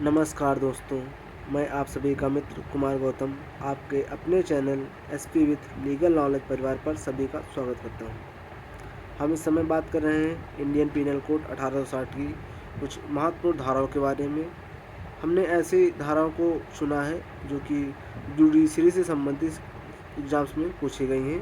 नमस्कार दोस्तों, मैं आप सभी का मित्र कुमार गौतम आपके अपने channel SP with legal knowledge परिवार पर सभी का स्वागत करता हूं। हम इस समय बात कर रहे हैं इंडियन पीनल कोड 1860 की कुछ महत्वपूर्ण धाराओं के बारे में। हमने ऐसी धाराओं को चुना है जो कि जुडिशरी से संबंधित एग्ज़ाम्स में पूछी गई हैं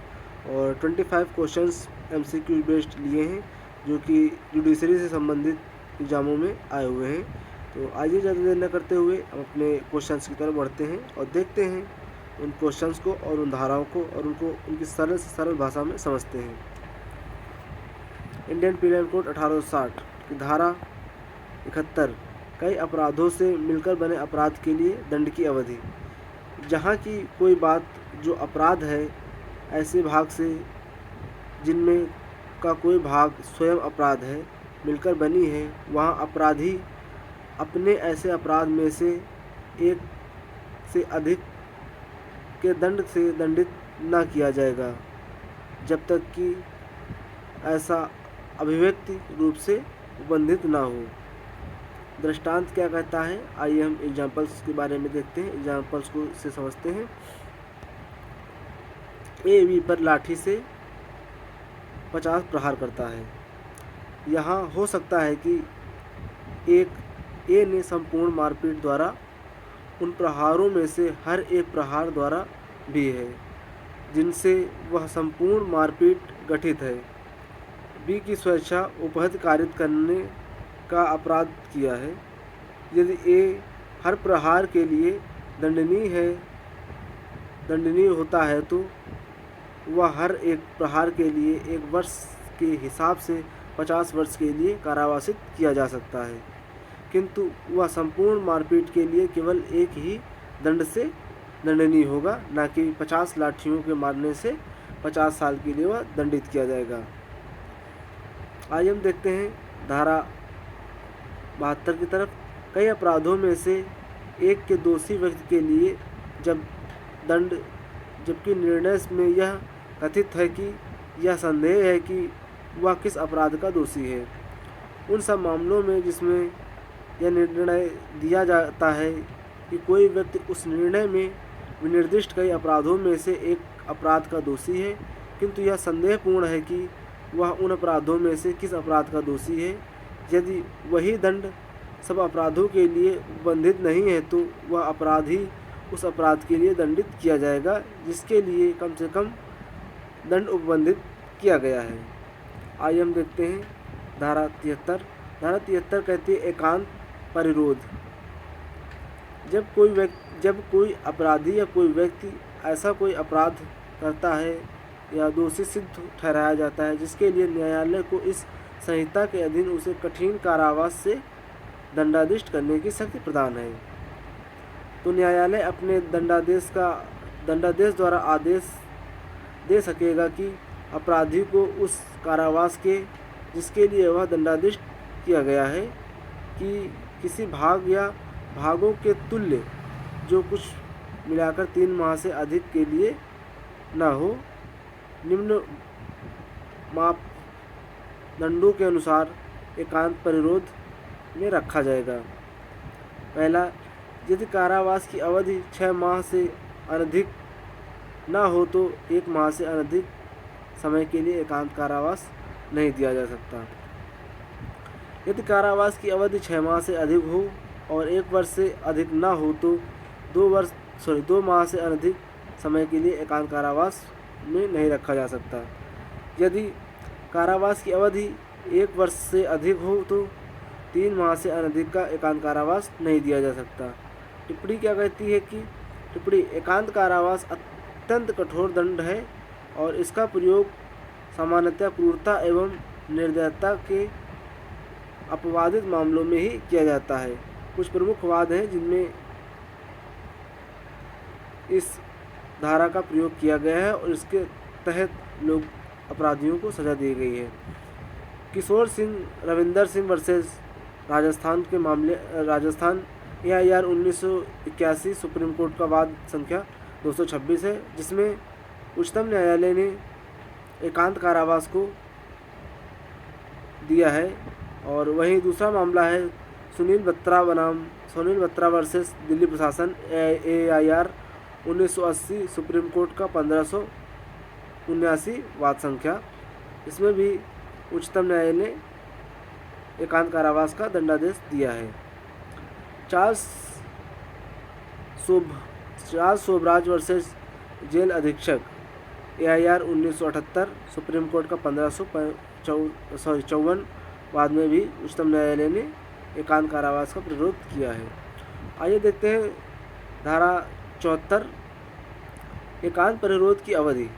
और 25 क्वेश्चंस एमसीक्यू बेस्ड लिए हैं जो कि जुडिशरी से संबंधित एग्ज़ामों में आए हुए हैं। तो आइए ज़्यादा देर न करते हुए हम अपने क्वेश्चंस की तरफ बढ़ते हैं और देखते हैं उन क्वेश्चंस को और उन धाराओं को और उनको उनकी सरल से सरल भाषा में समझते हैं। इंडियन पीनल कोड 1860 की धारा 71 कई अपराधों से मिलकर बने अपराध के लिए दंड की अवधि। जहाँ की कोई बात जो अपराध है ऐसे भाग से जिनमें का कोई भाग स्वयं अपराध है मिलकर बनी है, वहाँ अपराधी अपने ऐसे अपराध में से एक से अधिक के दंड से दंडित न किया जाएगा जब तक कि ऐसा अभिव्यक्ति रूप से उपबंधित ना हो। दृष्टांत क्या कहता है, आइए हम एग्जाम्पल्स के बारे में देखते हैं, एग्जाम्पल्स को से समझते हैं। ए बी पर लाठी से 50 प्रहार करता है। यहाँ हो सकता है कि एक ए ने संपूर्ण मारपीट द्वारा उन प्रहारों में से हर एक प्रहार द्वारा भी है जिनसे वह संपूर्ण मारपीट गठित है। बी की स्वेच्छा उपहत कारित करने का अपराध किया है। यदि ए हर प्रहार के लिए दंडनीय होता है तो वह हर एक प्रहार के लिए 1 वर्ष के हिसाब से 50 वर्ष के लिए कारावासित किया जा सकता है, किंतु वह संपूर्ण मारपीट के लिए केवल एक ही दंड से दंडनीय होगा, न कि 50 लाठियों के मारने से 50 साल के लिए वह दंडित किया जाएगा। आइए हम देखते हैं धारा 72 की तरफ। कई अपराधों में से एक के दोषी व्यक्ति के लिए जब दंड जबकि निर्णय में यह कथित है कि यह संदेह है कि वह किस अपराध का दोषी है। उन सब मामलों में जिसमें यह निर्णय दिया जाता है कि कोई व्यक्ति उस निर्णय में विनिर्दिष्ट कई अपराधों में से एक अपराध का दोषी है, किंतु यह संदेहपूर्ण है कि वह उन अपराधों में से किस अपराध का दोषी है। यदि वही दंड सब अपराधों के लिए उपबंधित नहीं है तो वह अपराधी उस अपराध के लिए दंडित किया जाएगा जिसके लिए कम से कम दंड उपबंधित किया गया है। आइए हम देखते हैं धारा 73। धारा 73 कहती है एकांत परिरोध। जब कोई अपराधी या कोई व्यक्ति ऐसा कोई अपराध करता है या दोषी सिद्ध ठहराया जाता है जिसके लिए न्यायालय को इस संहिता के अधीन उसे कठिन कारावास से दंडादेश करने की शक्ति प्रदान है, तो न्यायालय अपने दंडादेश द्वारा आदेश दे सकेगा कि अपराधी को उस कारावास के जिसके लिए वह दंडादेश किया गया है कि किसी भाग या भागों के तुल्य जो कुछ मिलाकर 3 माह से अधिक के लिए न हो, निम्न मापदंडों के अनुसार एकांत परिरोध में रखा जाएगा। पहला, यदि कारावास की अवधि 6 माह से अनधिक न हो तो 1 माह से अनधिक समय के लिए एकांत कारावास नहीं दिया जा सकता। यदि कारावास की अवधि 6 माह से अधिक हो और 1 वर्ष से अधिक न हो तो 2 माह से अनधिक समय के लिए एकांत कारावास में नहीं रखा जा सकता। यदि कारावास की अवधि 1 वर्ष से अधिक हो तो 3 माह से अनधिक का एकांत कारावास नहीं दिया जा सकता। टिप्पणी क्या कहती है कि टिप्पणी एकांत कारावास अत्यंत कठोर दंड है और इसका प्रयोग सामान्यतः क्रूरता एवं निर्दयता के अपवादित मामलों में ही किया जाता है। कुछ प्रमुख वाद हैं जिनमें इस धारा का प्रयोग किया गया है और इसके तहत लोग अपराधियों को सजा दी गई है। किशोर सिंह रविंदर सिंह वर्सेस राजस्थान के मामले राजस्थान AIR 1981 सुप्रीम कोर्ट का वाद संख्या 226 है, जिसमें उच्चतम न्यायालय ने एकांत कारावास को दिया है। और वहीं दूसरा मामला है सुनील बत्रा वर्सेस दिल्ली प्रशासन AIR 1980 सुप्रीम कोर्ट का 1579 वाद संख्या। इसमें भी उच्चतम न्यायालय ने एकांत कारावास का दंडादेश दिया है। चार्ल्स शोभराज वर्सेस जेल अधीक्षक AIR 1978 सुप्रीम कोर्ट का 1554 वाद में भी उच्चतम न्यायालय ने एकांत कारावास का विरोध किया है। आइए देखते हैं धारा 74 एकांत परिरोध की अवधि।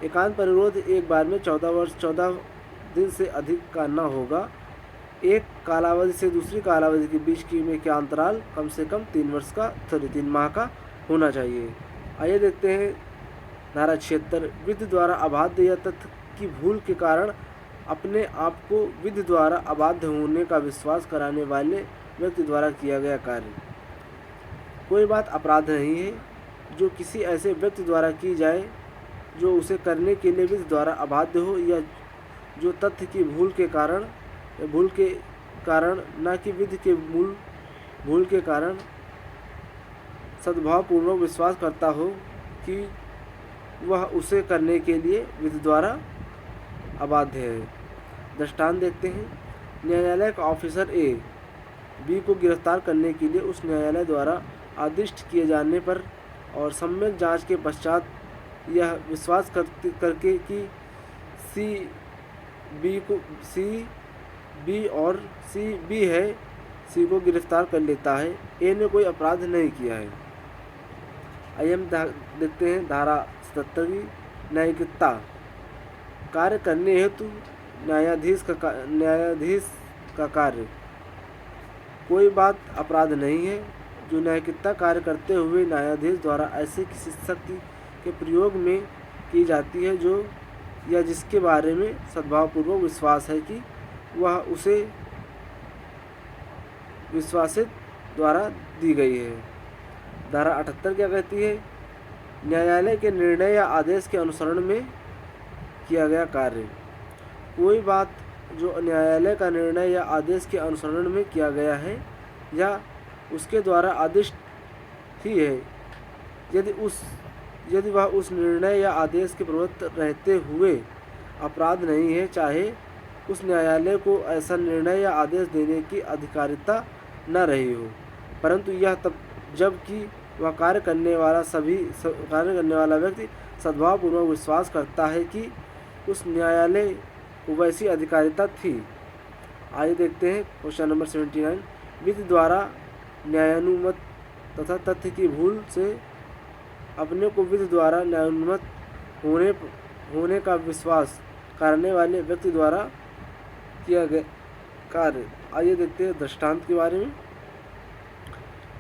एकांत परिरोध एक बार में 14 दिन से अधिक का न होगा। एक कालावधि से दूसरी कालावधि के बीच में क्या अंतराल कम से कम 3 माह का होना चाहिए। आइए देखते हैं धारा 76 विधि द्वारा अबाध्य या तथ्य की भूल के कारण अपने आप को विधि द्वारा अबाध्य होने का विश्वास कराने वाले व्यक्ति द्वारा किया गया कार्य। कोई बात अपराध नहीं है जो किसी ऐसे व्यक्ति द्वारा की जाए जो उसे करने के लिए विधि द्वारा अबाध्य हो, या जो तथ्य की भूल के कारण न कि विधि के भूल के कारण सद्भावपूर्वक विश्वास करता हो कि वह उसे करने के लिए विधि द्वारा अबाध्य है। दृष्टांत देखते हैं। न्यायालय का ऑफिसर A B को गिरफ्तार करने के लिए उस न्यायालय द्वारा आदिष्ट किए जाने पर और सम्यक जांच के पश्चात यह विश्वास करके कि B है, C को गिरफ्तार कर लेता है। A ने कोई अपराध नहीं किया है। आइए हम देखते हैं धारा 77 की न्यायिकता। कार्य करने हेतु न्यायाधीश का कार्य। कोई बात अपराध नहीं है जो न्यायिकता कार्य करते हुए न्यायाधीश द्वारा ऐसे किसी शक्ति के प्रयोग में की जाती है जो या जिसके बारे में सद्भावपूर्वक विश्वास है कि वह उसे विश्वासित द्वारा दी गई है। धारा 78 क्या कहती है? न्यायालय के निर्णय या आदेश के अनुसरण में किया गया कार्य। कोई बात जो न्यायालय का निर्णय या आदेश के अनुसरण में किया गया है या उसके द्वारा आदिष्ट ही है, यदि वह उस निर्णय या आदेश के प्रवृत्त रहते हुए अपराध नहीं है, चाहे उस न्यायालय को ऐसा निर्णय या आदेश देने की अधिकारिता न रही हो, परंतु यह तब जबकि वह कार्य करने वाला व्यक्ति सद्भावपूर्वक विश्वास करता है कि उस न्यायालय को वैसी अधिकारिता थी। आइए देखते हैं क्वेश्चन नंबर 79। विधि द्वारा न्यायानुमत तथा तथ्य की भूल से अपने को विधि द्वारा न्यायानुमत होने का विश्वास करने वाले व्यक्ति द्वारा किया गया कार्य। आइए देखते हैं दृष्टांत के बारे में।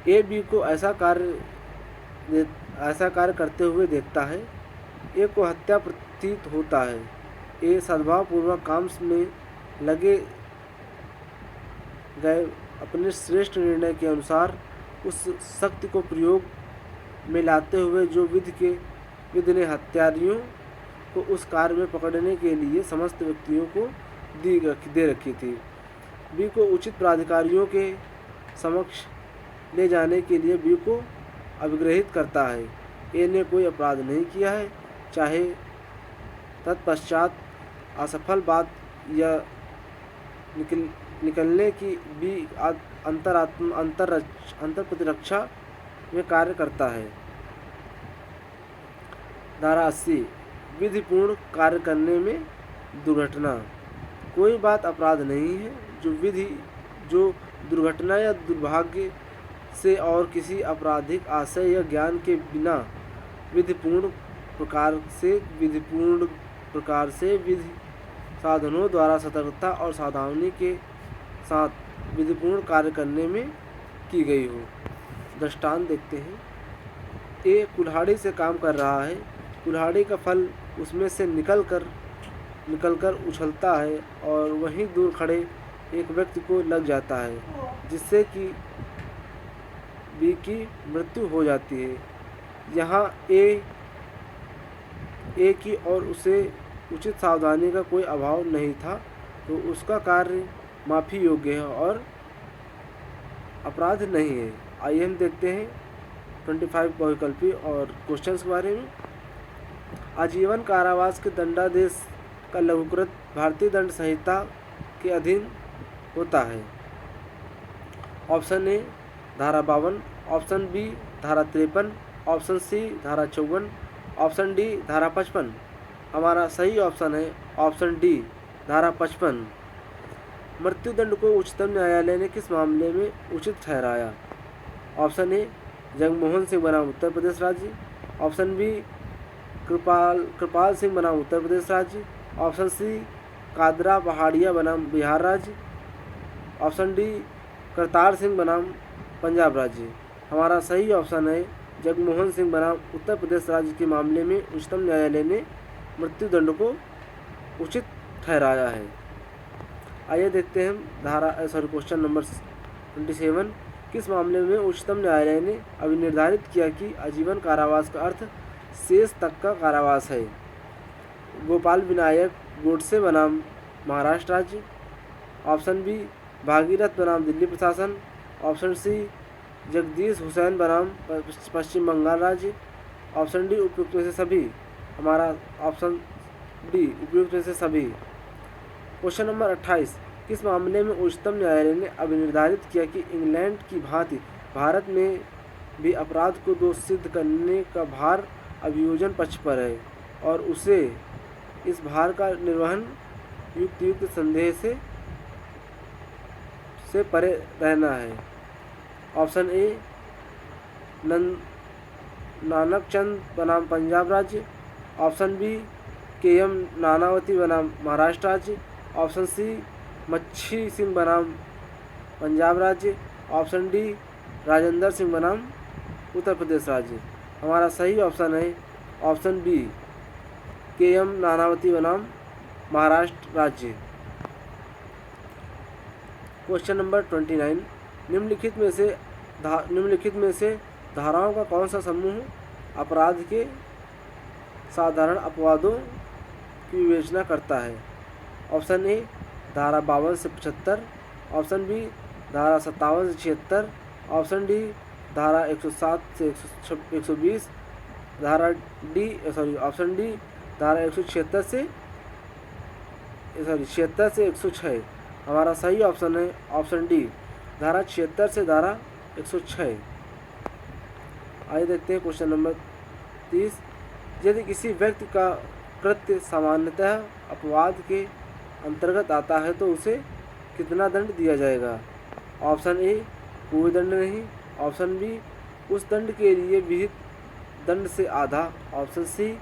A B को ऐसा कार्य करते हुए देखता है। A को हत्या प्रतीत होता है। A सद्भावपूर्वक काम में लगे गए अपने श्रेष्ठ निर्णय के अनुसार उस शक्ति को प्रयोग में लाते हुए जो विधि ने हत्यारियों को उस कार्य में पकड़ने के लिए समस्त व्यक्तियों को दे रखी थी। B को उचित प्राधिकारियों के समक्ष ले जाने के लिए B को अभिग्रहित करता है। A ने कोई अपराध नहीं किया है, चाहे तत्पश्चात असफल बात या निकलने की B अंतर प्रतिरक्षा में कार्य करता है। धारा 80 विधिपूर्ण कार्य करने में दुर्घटना। कोई बात अपराध नहीं है जो दुर्घटना या दुर्भाग्य से और किसी आपराधिक आशय या ज्ञान के बिना विधिपूर्ण प्रकार से विधि साधनों द्वारा सतर्कता और सावधानी के साथ विधिपूर्ण कार्य करने में की गई हो। दृष्टांत देखते हैं। A कुल्हाड़ी से काम कर रहा है। कुल्हाड़ी का फल उसमें से निकलकर उछलता है और वहीं दूर खड़े एक व्यक्ति को लग जाता है, जिससे कि B की मृत्यु हो जाती है। यहाँ A की और उसे उचित सावधानी का कोई अभाव नहीं था, तो उसका कार्य माफ़ी योग्य है और अपराध नहीं है। आइए हम देखते हैं 25 बहुविकल्पी और क्वेश्चंस के बारे में। आजीवन कारावास के दंडादेश का लघुकृत भारतीय दंड संहिता के अधीन होता है। ऑप्शन ए धारा 52, ऑप्शन बी धारा 53, ऑप्शन सी धारा 54, ऑप्शन डी धारा 55। हमारा सही ऑप्शन है ऑप्शन डी धारा 55। मृत्युदंड को उच्चतम न्यायालय ने किस मामले में उचित ठहराया? ऑप्शन ए जगमोहन सिंह बनाम उत्तर प्रदेश राज्य, ऑप्शन बी कृपाल सिंह बनाम उत्तर प्रदेश राज्य, ऑप्शन सी कादरा पहाड़िया बनाम बिहार राज्य, ऑप्शन डी करतार सिंह बनाम पंजाब राज्य। हमारा सही ऑप्शन है जगमोहन सिंह बनाम उत्तर प्रदेश राज्य के मामले में उच्चतम न्यायालय ने मृत्युदंड को उचित ठहराया है। आइए देखते हैं क्वेश्चन नंबर 27। किस मामले में उच्चतम न्यायालय ने अभिनिर्धारित किया कि आजीवन कारावास का अर्थ शेष तक का कारावास है? गोपाल विनायक गोडसे बनाम महाराष्ट्र राज्य, ऑप्शन बी भागीरथ बनाम दिल्ली प्रशासन, ऑप्शन सी जगदीश हुसैन बनाम पश्चिम बंगाल राज्य, ऑप्शन डी उपयुक्त में से सभी। हमारा ऑप्शन डी उपयुक्त में से सभी। Question number 28। किस मामले में उच्चतम न्यायालय ने अभिनिर्धारित किया कि इंग्लैंड की भांति भारत में भी अपराध को दोष सिद्ध करने का भार अभियोजन पक्ष पर है और उसे इस भार का निर्वहन युक्त संदेह से परे रहना है? ऑप्शन ए नानक चंद बनाम पंजाब राज्य, ऑप्शन बी KM नानावती बनाम महाराष्ट्र राज्य, ऑप्शन सी मच्छी सिंह बनाम पंजाब राज्य, ऑप्शन डी राजेंद्र सिंह बनाम उत्तर प्रदेश राज्य। हमारा सही ऑप्शन है ऑप्शन बी KM नानावती बनाम महाराष्ट्र राज्य। Question number 29। निम्नलिखित में से धाराओं का कौन सा समूह अपराध के साधारण अपवादों की विवेचना करता है? ऑप्शन ए धारा 52 से 75, ऑप्शन बी धारा 57 से 76, ऑप्शन डी धारा 107 से 120, ऑप्शन डी धारा 176 से 106। हमारा सही ऑप्शन है ऑप्शन डी धारा 76 से धारा 106। आइए देखते हैं क्वेश्चन नंबर 30। यदि किसी व्यक्ति का कृत्य सामान्यतः अपवाद के अंतर्गत आता है तो उसे कितना दंड दिया जाएगा? ऑप्शन ए कोई दंड नहीं, ऑप्शन बी उस दंड के लिए विहित दंड से आधा, ऑप्शन सी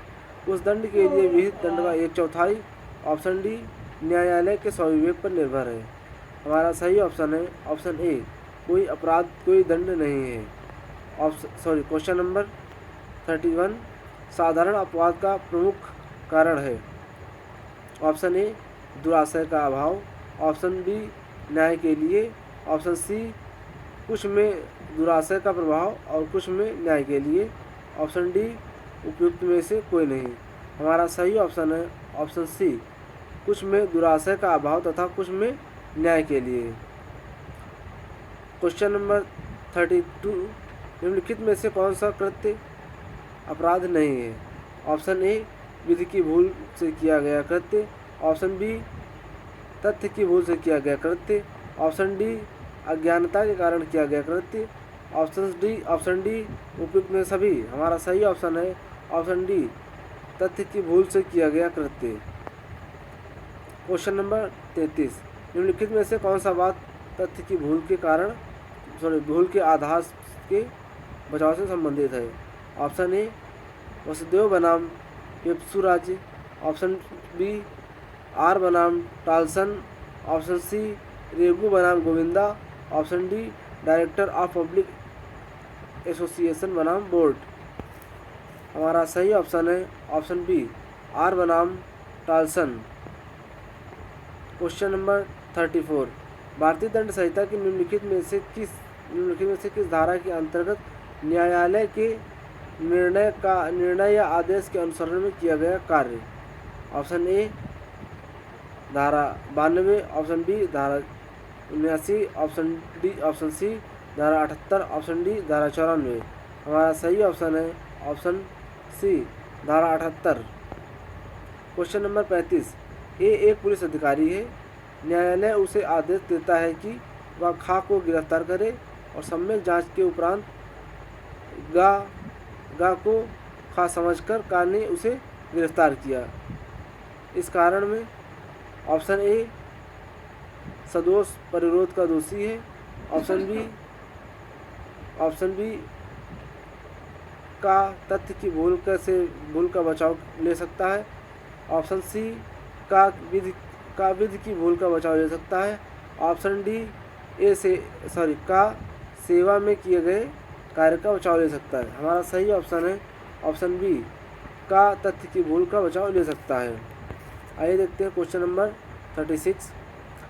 उस दंड के लिए विहित दंड का 1/4, ऑप्शन डी न्यायालय के स्वविवेक पर निर्भर है। हमारा सही ऑप्शन है ऑप्शन ए कोई अपराध कोई दंड नहीं है। Question number 31। साधारण अपवाद का प्रमुख कारण है? ऑप्शन ए दुराशय का अभाव, ऑप्शन बी न्याय के लिए, ऑप्शन सी कुछ में दुराशय का प्रभाव और कुछ में न्याय के लिए, ऑप्शन डी उपयुक्त में से कोई नहीं। हमारा सही ऑप्शन है ऑप्शन सी कुछ में दुराशय का अभाव तथा कुछ में न्याय के लिए। Question number 32। निम्नलिखित में से कौन सा कृत्य अपराध नहीं है? ऑप्शन ए विधि की भूल से किया गया कृत्य, ऑप्शन बी तथ्य की भूल से किया गया कृत्य, ऑप्शन डी अज्ञानता के कारण किया गया कृत्य, ऑप्शन डी उपयुक्त में सभी। हमारा सही ऑप्शन है ऑप्शन डी तथ्य की भूल से किया गया कृत्य। Question number 33। निम्नलिखित में से कौन सा बात तथ्य की भूल के आधार के बचाव से संबंधित है? ऑप्शन ए वसुदेव बनाम पेप्सू राज्य, ऑप्शन बी आर बनाम टालसन, ऑप्शन सी रेगू बनाम Govinda, option D director of public association बनाम बोर्ड। हमारा सही ऑप्शन है ऑप्शन बी आर बनाम टालसन। Question number 34। भारतीय दंड संहिता की निम्नलिखित में से किस धारा के अंतर्गत न्यायालय के निर्णय या आदेश के अनुसरण में किया गया कार्य? ऑप्शन ए धारा 92, ऑप्शन बी धारा 79, ऑप्शन सी धारा 78, ऑप्शन डी धारा 94। हमारा सही ऑप्शन है ऑप्शन सी धारा 78। Question number 35। ए एक पुलिस अधिकारी है। न्यायालय उसे आदेश देता है कि वह खा को गिरफ्तार करे और सम्यक जांच के उपरांत गा को खा समझकर का ने उसे गिरफ्तार किया। इस कारण में ऑप्शन ए सदोष परिरोध का दोषी है। ऑप्शन बी का तथ्य की भूल का बचाव ले सकता है। ऑप्शन सी का विधि की भूल का बचाव ले सकता है। ऑप्शन डी का सेवा में किए गए कार्य का बचाव ले सकता है। हमारा सही ऑप्शन है ऑप्शन बी का तथ्य की भूल का बचाव ले सकता है। आइए देखते हैं क्वेश्चन नंबर 36।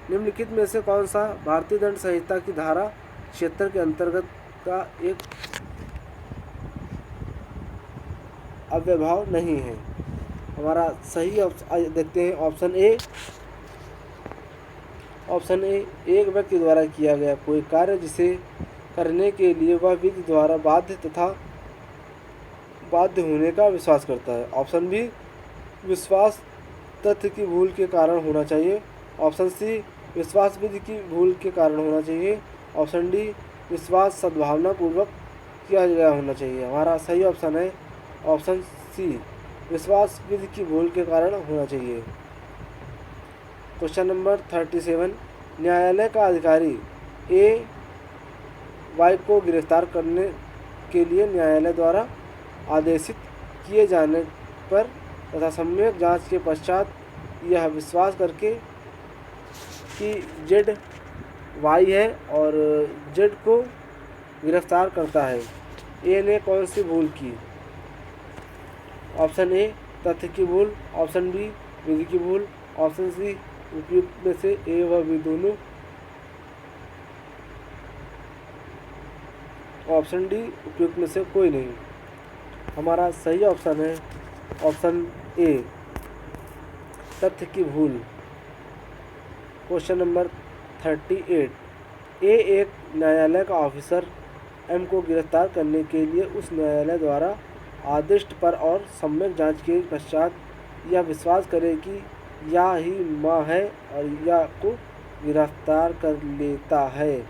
निम्नलिखित में से कौन सा भारतीय दंड संहिता की धारा 76 के अंतर्गत का एक अव्यभाव नहीं है। हमारा सही ऑप्शन देखते हैं ऑप्शन ए एक व्यक्ति द्वारा किया गया कोई कार्य जिसे करने के लिए वह विधि द्वारा बाध्य होने का विश्वास करता है। ऑप्शन बी विश्वास तथ्य की भूल के कारण होना चाहिए। ऑप्शन सी विश्वास विधि की भूल के कारण होना चाहिए। ऑप्शन डी विश्वास सद्भावना पूर्वक किया गया होना चाहिए। हमारा सही ऑप्शन है ऑप्शन सी विश्वास विधि की भूल के कारण होना चाहिए। Question number 37। न्यायालय का अधिकारी ए वाई को गिरफ्तार करने के लिए न्यायालय द्वारा आदेशित किए जाने पर तथा सम्यक जांच के पश्चात यह विश्वास करके कि जेड वाई है और जेड को गिरफ्तार करता है, ए ने कौन सी भूल की। ऑप्शन ए तथ्य की भूल, ऑप्शन बी विधि की भूल, ऑप्शन सी उपयुक्त में से ए व बी दोनों, ऑप्शन डी उपयुक्त में से कोई नहीं। हमारा सही ऑप्शन है ऑप्शन ए तथ्य की भूल। Question number 38। ए एक न्यायालय का ऑफिसर एम को गिरफ्तार करने के लिए उस न्यायालय द्वारा आदेश पर और सम्यक जांच के पश्चात यह विश्वास करे कि या ही माँ है और या को गिरफ्तार कर लेता है।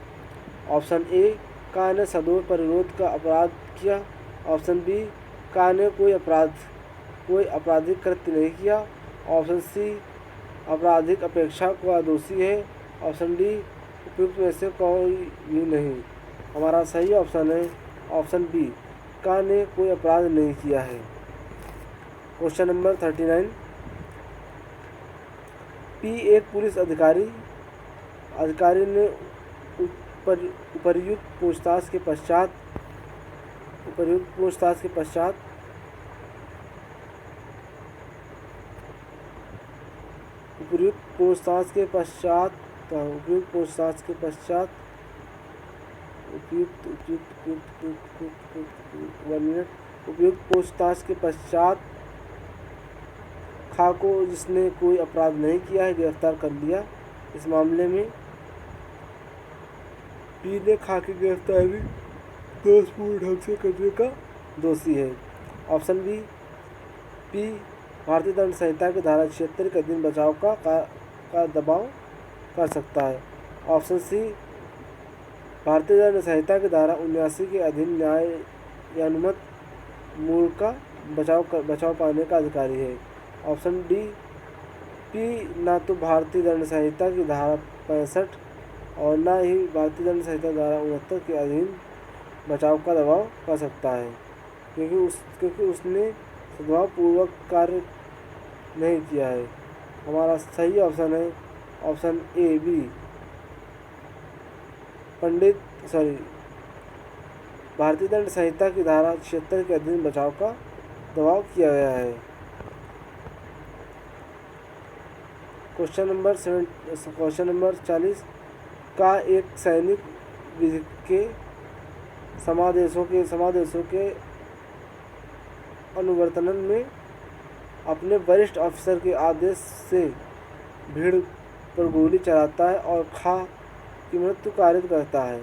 ऑप्शन ए का ने सदोष परिरोध का अपराध किया। ऑप्शन बी का ने कोई आपराधिक कृत्य नहीं किया। ऑप्शन सी आपराधिक अपेक्षा का दोषी है। ऑप्शन डी उपयुक्त में से कोई भी नहीं। हमारा सही ऑप्शन है ऑप्शन बी का ने कोई अपराध नहीं किया है। Question number 39। पी एक पुलिस अधिकारी ने उपर्युक्त पूछताछ के पश्चात खा को जिसने कोई अपराध नहीं किया है गिरफ्तार कर लिया। इस मामले में पी ने खा की गिरफ्तारी दोषपूर्ण ढंग से करने का दोषी है। ऑप्शन बी पी भारतीय दंड संहिता की धारा 76 के अधीन बचाव का दबाव कर सकता है। ऑप्शन सी भारतीय दंड संहिता की धारा 79 के अधीन न्यायानुमत मूल का बचाव पाने का अधिकारी है। ऑप्शन डी पी ना तो भारतीय दंड संहिता की धारा 65 और ना ही भारतीय दंड संहिता धारा 69 के अधीन बचाव का दबाव कर सकता है, क्योंकि उसने सद्भावपूर्वक कार्य नहीं किया है। हमारा सही ऑप्शन है ऑप्शन ए बी भारतीय दंड संहिता की धारा 76 के अधीन बचाव का दबाव किया गया है। क्वेश्चन नंबर 40 का एक सैनिक विधि के समादेशों के अनुवर्तन में अपने वरिष्ठ अफसर के आदेश से भीड़ पर गोली चलाता है और खा की मृत्यु कारित करता है।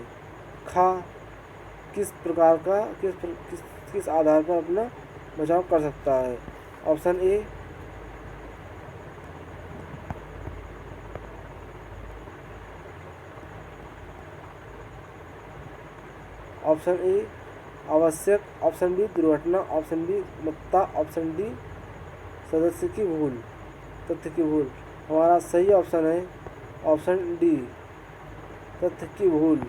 खा किस प्रकार का किस आधार पर अपना बचाव कर सकता है। ऑप्शन ए आवश्यक, ऑप्शन बी दुर्घटना, ऑप्शन बी मत्ता, ऑप्शन डी सदस्य की भूल, तथ्य की भूल। हमारा सही ऑप्शन है ऑप्शन डी तथ्य की भूल।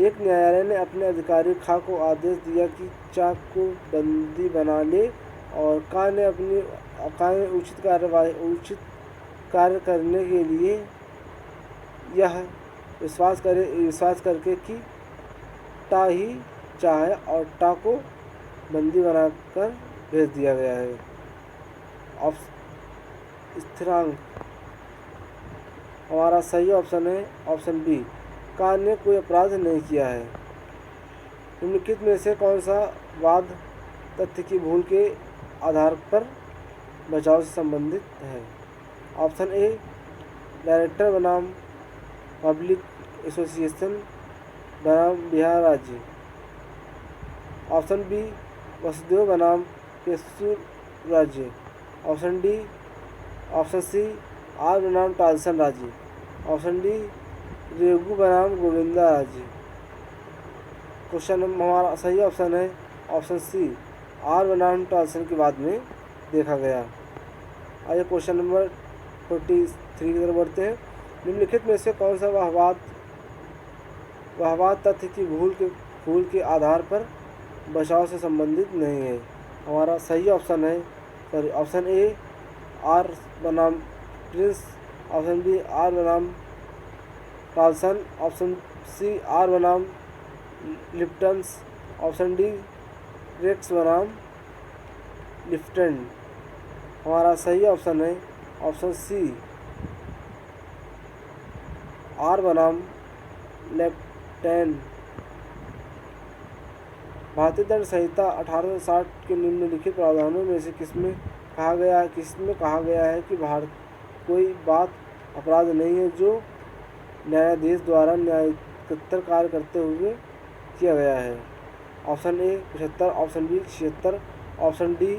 एक न्यायालय ने अपने अधिकारी खा को आदेश दिया कि चा को बंदी बना ले और का ने उचित कार्य करने के लिए यह विश्वास करके कि टा ही चाहे और टा को बंदी बनाकर भेज दिया गया है। स्थिरांक, हमारा सही ऑप्शन है ऑप्शन बी का ने कोई अपराध नहीं किया है। निम्नलिखित में से कौन सा वाद तथ्य की भूल के आधार पर बचाव से संबंधित है। ऑप्शन ए डायरेक्टर बनाम पब्लिक एसोसिएशन बनाम बिहार राज्य, ऑप्शन बी वसुदेव बनाम केशुर राज्य, ऑप्शन सी आर बनाम टालसन राज्य, ऑप्शन डी रेगू बनाम गोविंदा राज्य। क्वेश्चन हमारा सही ऑप्शन है ऑप्शन सी आर बनाम टालसन के बाद में देखा गया। आइए क्वेश्चन नंबर 43 की तरफ बढ़ते हैं। निम्नलिखित में से कौन सा वहवाद तथ्य की भूल के आधार पर बचाव से संबंधित नहीं है। हमारा सही ऑप्शन है ऑप्शन ए आर बनाम प्रिंस, ऑप्शन बी आर बनाम टालसन, ऑप्शन सी आर बनाम लिप्टन्स, ऑप्शन डी रेक्स बनाम लिफ्टन। हमारा सही ऑप्शन है ऑप्शन सी आर बनाम लेफ्टन। भारतीय दंड संहिता 1860 के निम्नलिखित प्रावधानों में से किसमें कहा गया है कि कोई बात अपराध नहीं है जो न्यायाधीश द्वारा न्यायोत्तर कार्य करते हुए किया गया है। Option A 75, option B 76, option D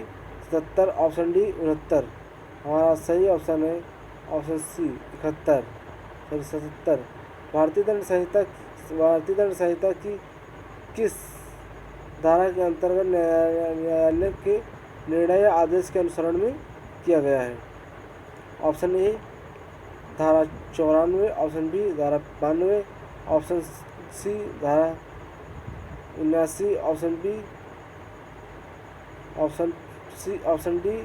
77, option D 69। हमारा सही ऑप्शन है ऑप्शन सी 77। भारतीय दंड संहिता की किस धारा के अंतर्गत न्यायालय के निर्णय या आदेश के अनुसरण में किया गया है। ऑप्शन ए धारा 94, ऑप्शन बी धारा 92, ऑप्शन सी धारा 79, ऑप्शन डी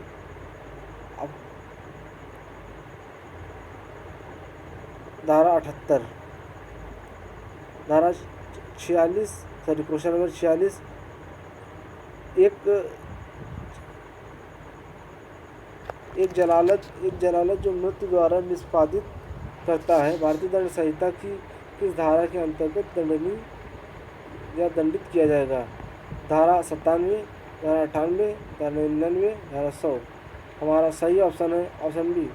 धारा 78। धारा 46 क्वेश्चन नंबर 46 एक जलालत जो मृत्यु द्वारा निष्पादित करता है भारतीय दंड संहिता की किस धारा के अंतर्गत दंडनीय या दंडित किया जाएगा। धारा 97, धारा 98, धारा 99, धारा 100। हमारा सही ऑप्शन है ऑप्शन बी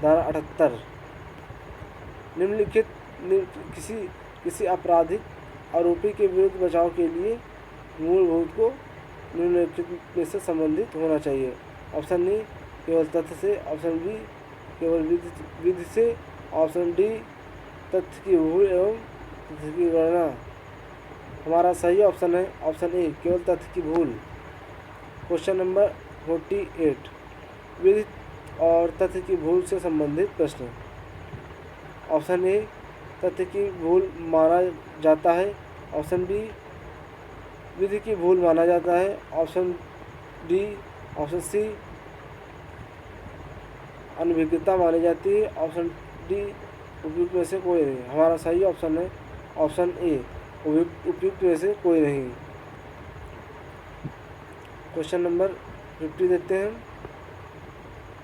धारा 78। निम्नलिखित किसी आपराधिक आरोपी के विरुद्ध बचाव के लिए मूलभूत को निम्नलिखित में से संबंधित होना चाहिए। ऑप्शन ए केवल तथ्य से, ऑप्शन बी केवल विधि से, ऑप्शन डी तथ्य की भूल एवं तथ्य की गणना। हमारा सही ऑप्शन है ऑप्शन ए केवल तथ्य की भूल। क्वेश्चन नंबर 48 विधि और तथ्य की भूल से संबंधित प्रश्न। ऑप्शन ए तथ्य की भूल माना जाता है, ऑप्शन बी विधि की भूल माना जाता है, ऑप्शन डी ऑप्शन सी अनभिज्ञता मानी जाती है, ऑप्शन डी उपयुक्त में से कोई नहीं। हमारा सही ऑप्शन है ऑप्शन ए उपयुक्त में से कोई नहीं। क्वेश्चन नंबर 50 देखते हैं।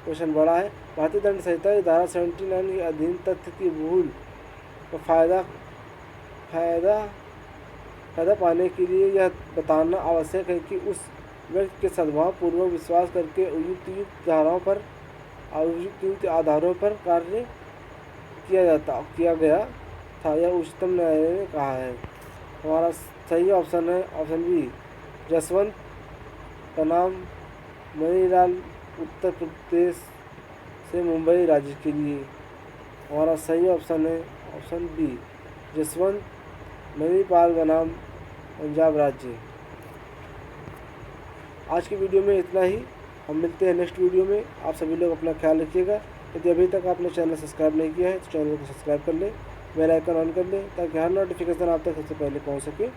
क्वेश्चन बड़ा है। भारतीय दंड संहिता की धारा 79 के अधीन तथ्य की भूल का फायदा पाने के लिए यह बताना आवश्यक है कि उस व्यक्ति के सद्भाव पूर्वक विश्वास करके उपयुक्त आधारों पर कार्य किया गया था, यह उच्चतम न्यायालय ने कहा है। हमारा सही ऑप्शन है ऑप्शन बी, जसवंत का नाम मणिलाल उत्तर प्रदेश से मुंबई राज्य के लिए। हमारा सही ऑप्शन है ऑप्शन बी, जसवंत मणिपाल बनाम पंजाब राज्य। आज की वीडियो में इतना ही। हम मिलते हैं नेक्स्ट वीडियो में। आप सभी लोग अपना ख्याल रखिएगा। यदि अभी तक आपने चैनल सब्सक्राइब नहीं किया है तो चैनल को सब्सक्राइब कर लें, बेल आइकन ऑन कर लें ताकि हर नोटिफिकेशन आप तक सबसे पहले पहुंच सके।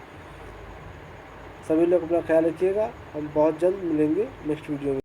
सभी लोग अपना ख्याल रखिएगा। हम बहुत जल्द मिलेंगे नेक्स्ट वीडियो में।